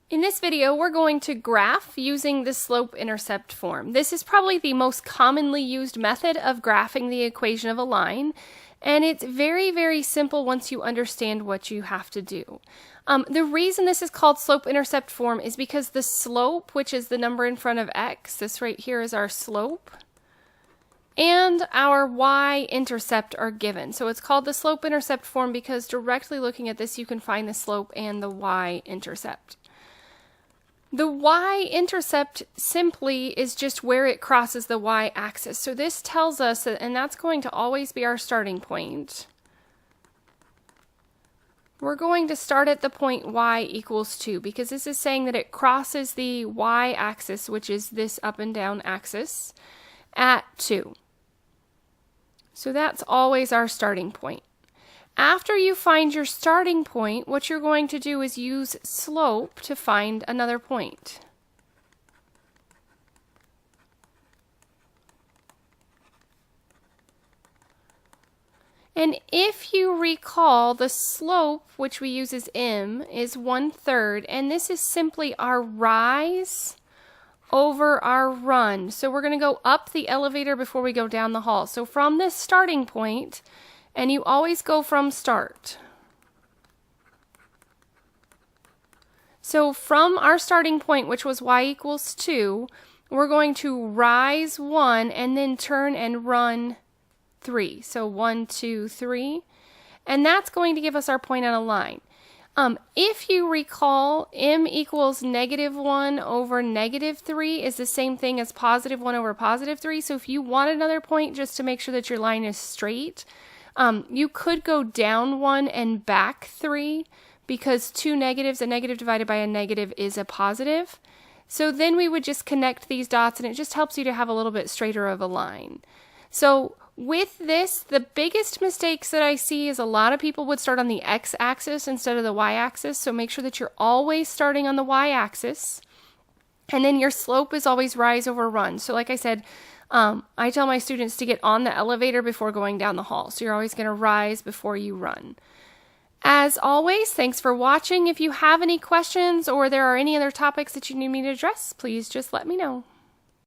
In this video, we're going to graph using the slope-intercept form. This is probably the most commonly used method of graphing the equation of a line, and it's very, very simple once you understand what you have to do. The reason this is called slope-intercept form is because the slope, which is the number in front of x, this right here is our slope, and our y-intercept are given. So it's called the slope-intercept form because directly looking at this, you can find the slope and the y-intercept. The y-intercept simply is just where it crosses the y-axis. So this tells us that, and that's going to always be our starting point. We're going to start at the point y equals 2 because this is saying that it crosses the y-axis, which is this up and down axis, at 2. So that's always our starting point. After you find your starting point, what you're going to do is use slope to find another point. And if you recall, the slope, which we use as m, is 1/3, and this is simply our rise over our run. So we're going to go up the elevator before we go down the hall. So from this starting point, and you always go from start. So from our starting point, which was y equals 2, we're going to rise 1 and then turn and run 3. So 1, 2, 3. And that's going to give us our point on a line. If you recall, m equals -1 over -3 is the same thing as +1 over +3. So if you want another point just to make sure that your line is straight, you could go down 1 and back 3 because two negatives, a negative divided by a negative is a positive. So then we would just connect these dots and it just helps you to have a little bit straighter of a line. So with this, the biggest mistakes that I see is a lot of people would start on the x-axis instead of the y-axis. So make sure that you're always starting on the y-axis. And then your slope is always rise over run. So like I said, I tell my students to get on the elevator before going down the hall. So you're always going to rise before you run. As always, thanks for watching. If you have any questions or there are any other topics that you need me to address, please just let me know.